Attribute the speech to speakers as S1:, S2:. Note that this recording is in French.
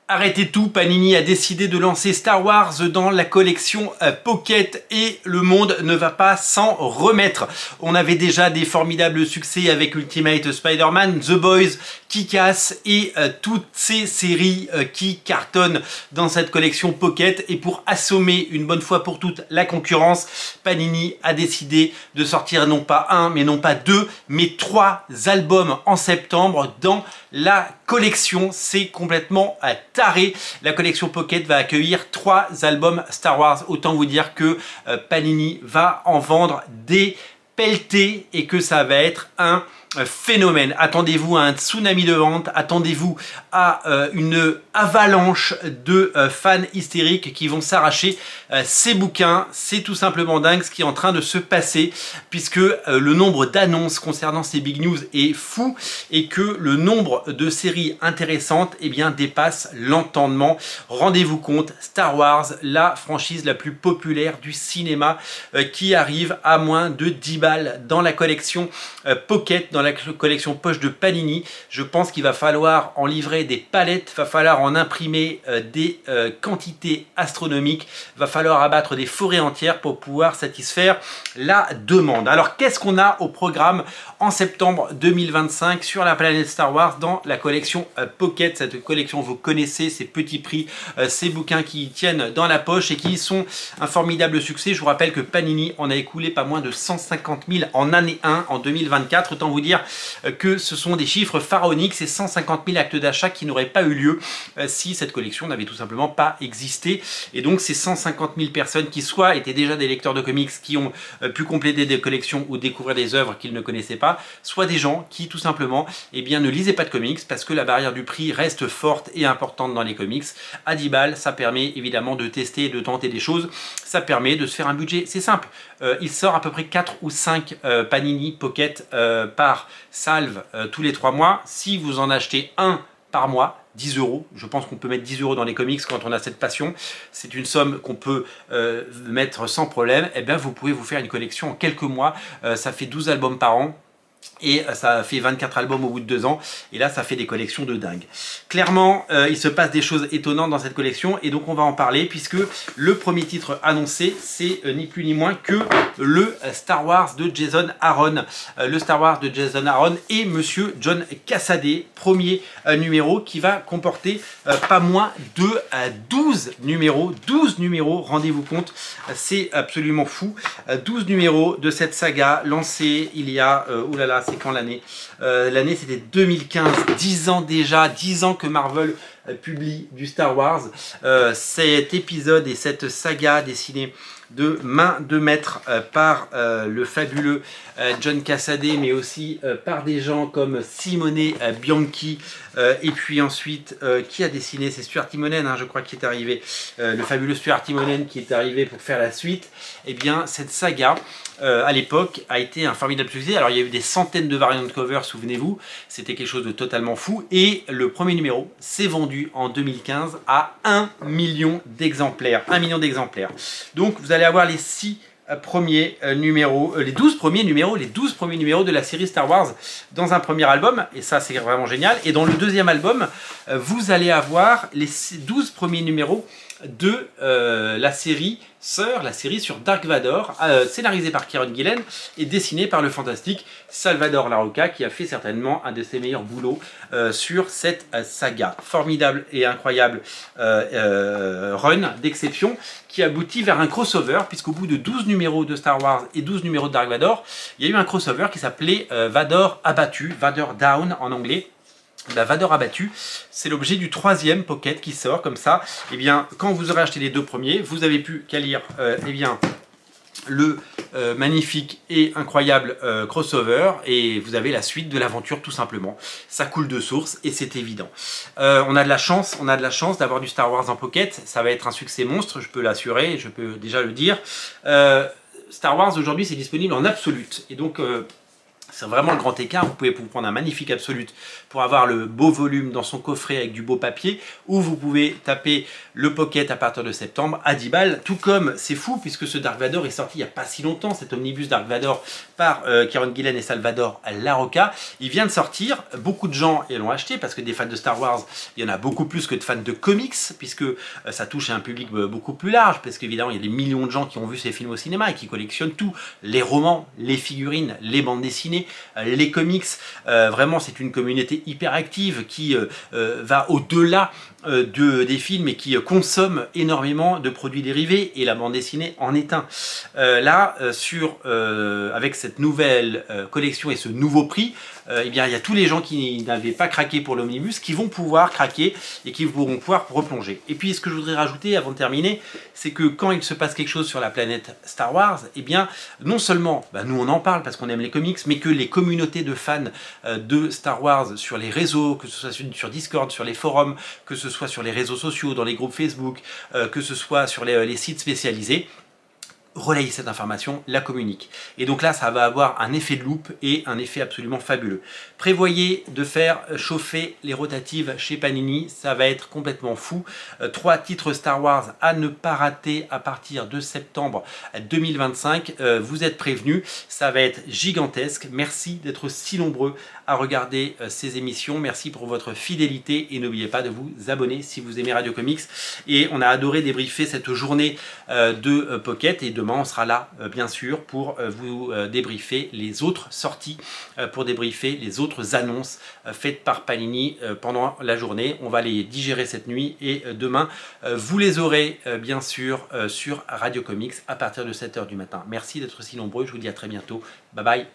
S1: Arrêtez tout, Panini a décidé de lancer Star Wars dans la collection Pocket et le monde ne va pas s'en remettre. On avait déjà des formidables succès avec Ultimate Spider-Man, The Boys, Kick-Ass et toutes ces séries qui cartonnent dans cette collection Pocket. Et pour assommer une bonne fois pour toutes la concurrence, Panini a décidé de sortir non pas un, mais non pas deux, mais 3 albums en septembre dans la collection. C'est complètement taré. La collection Pocket va accueillir 3 albums Star Wars. Autant vous dire que Panini va en vendre des pelletés et que ça va être un phénomène. Attendez-vous à un tsunami de vente, attendez-vous à une avalanche de fans hystériques qui vont s'arracher ces bouquins. C'est tout simplement dingue ce qui est en train de se passer, puisque le nombre d'annonces concernant ces big news est fou et que le nombre de séries intéressantes dépasse l'entendement. Rendez-vous compte, Star Wars, la franchise la plus populaire du cinéma, qui arrive à moins de 10 balles dans la collection Pocket, dans la collection poche de Panini. Je pense qu'il va falloir en livrer des palettes, va falloir en imprimer des quantités astronomiques, va falloir abattre des forêts entières pour pouvoir satisfaire la demande. Alors qu'est-ce qu'on a au programme en septembre 2025 sur la planète Star Wars dans la collection Pocket? Cette collection, vous connaissez ces petits prix, ces bouquins qui tiennent dans la poche et qui sont un formidable succès. Je vous rappelle que Panini en a écoulé pas moins de 150 000 en année 1 en 2024. Autant vous dire que ce sont des chiffres pharaoniques, ces 150 000 actes d'achat qui n'auraient pas eu lieu si cette collection n'avait tout simplement pas existé. Et donc ces 150 000 personnes qui soit étaient déjà des lecteurs de comics qui ont pu compléter des collections ou découvrir des œuvres qu'ils ne connaissaient pas, soit des gens qui tout simplement ne lisaient pas de comics parce que la barrière du prix reste forte et importante dans les comics. À 10 balles, ça permet évidemment de tester et de tenter des choses, ça permet de se faire un budget, c'est simple. Il sort à peu près 4 ou 5 Panini Pocket par salve tous les 3 mois. Si vous en achetez un par mois, 10 €, je pense qu'on peut mettre 10 € dans les comics quand on a cette passion, c'est une somme qu'on peut mettre sans problème. Et bien vous pouvez vous faire une collection en quelques mois, ça fait 12 albums par an. Et ça fait 24 albums au bout de 2 ans. Et là, ça fait des collections de dingue. Clairement, il se passe des choses étonnantes dans cette collection. Et donc, on va en parler puisque le premier titre annoncé, c'est ni plus ni moins que le Star Wars de Jason Aaron. Le Star Wars de Jason Aaron et Monsieur John Cassaday. Premier numéro qui va comporter pas moins de 12 numéros. 12 numéros, rendez-vous compte. C'est absolument fou. 12 numéros de cette saga lancée il y a... oulala, c'est quand l'année? L'année c'était 2015, 10 ans déjà, 10 ans que Marvel publie du Star Wars. Cet épisode et cette saga dessinée de main de maître par le fabuleux John Cassaday, mais aussi par des gens comme Simone Bianchi, et puis ensuite qui a dessiné, c'est Stuart Timonen, je crois, qui est arrivé, le fabuleux Stuart Timonen qui est arrivé pour faire la suite. Et bien cette saga à l'époque a été un formidable succès. Alors il y a eu des centaines de variantes de cover, souvenez-vous, c'était quelque chose de totalement fou, et le premier numéro s'est vendu en 2015 à 1 million d'exemplaires. 1 million d'exemplaires. Donc vous allez avoir les 6 premiers numéros, les 12 premiers numéros de la série Star Wars dans un premier album, et ça c'est vraiment génial. Et dans le deuxième album, vous allez avoir les 12 premiers numéros de la série Sœur, la série sur Dark Vador, scénarisée par Kieron Gillen et dessinée par le fantastique Salvador Larroca, qui a fait certainement un de ses meilleurs boulots sur cette saga. Formidable et incroyable run d'exception qui aboutit vers un crossover, puisqu'au bout de 12 numéros de Star Wars et 12 numéros de Dark Vador, il y a eu un crossover qui s'appelait Vador abattu, Vador Down en anglais. Vador abattu, c'est l'objet du 3e Pocket qui sort comme ça. Et bien, quand vous aurez acheté les 2 premiers, vous avez pu qu'à lire le magnifique et incroyable crossover, et vous avez la suite de l'aventure tout simplement. Ça coule de source et c'est évident. On a de la chance d'avoir du Star Wars en Pocket. Ça va être un succès monstre, je peux l'assurer, je peux déjà le dire. Star Wars aujourd'hui c'est disponible en absolute, et donc C'est vraiment le grand écart. Vous pouvez vous prendre un magnifique Absolute pour avoir le beau volume dans son coffret avec du beau papier, ou vous pouvez taper le Pocket à partir de septembre à 10 balles. Tout comme, c'est fou puisque ce Dark Vador est sorti il n'y a pas si longtemps, cet omnibus Dark Vador par Kieron Gillen et Salvador Larroca. Il vient de sortir, beaucoup de gens l'ont acheté parce que des fans de Star Wars, il y en a beaucoup plus que de fans de comics, puisque ça touche un public beaucoup plus large, parce qu'évidemment il y a des millions de gens qui ont vu ces films au cinéma et qui collectionnent tout, les romans, les figurines, les bandes dessinées, les comics. Vraiment c'est une communauté hyper active qui va au-delà des films et qui consomme énormément de produits dérivés, et la bande dessinée en est un. Avec cette nouvelle collection et ce nouveau prix, eh bien, il y a tous les gens qui n'avaient pas craqué pour l'omnibus qui vont pouvoir craquer et qui vont pouvoir replonger. Et puis ce que je voudrais rajouter avant de terminer, c'est que quand il se passe quelque chose sur la planète Star Wars, eh bien non seulement nous on en parle parce qu'on aime les comics, mais que les communautés de fans de Star Wars sur les réseaux, que ce soit sur Discord, sur les forums, que ce soit sur les réseaux sociaux, dans les groupes Facebook, que ce soit sur les sites spécialisés, relayer cette information, la communique. Et donc là, ça va avoir un effet de loupe et un effet absolument fabuleux. Prévoyez de faire chauffer les rotatives chez Panini, ça va être complètement fou. 3 titres Star Wars à ne pas rater à partir de septembre 2025. Vous êtes prévenus, ça va être gigantesque. Merci d'être si nombreux à regarder ces émissions. Merci pour votre fidélité et n'oubliez pas de vous abonner si vous aimez Radio Comics. Et on a adoré débriefer cette journée de Pocket, et demain on sera là bien sûr pour vous débriefer les autres sorties, pour débriefer les autres annonces faites par Panini pendant la journée. On va les digérer cette nuit et demain vous les aurez bien sûr sur Radio Comics à partir de 7 h du matin. Merci d'être si nombreux, je vous dis à très bientôt. Bye bye.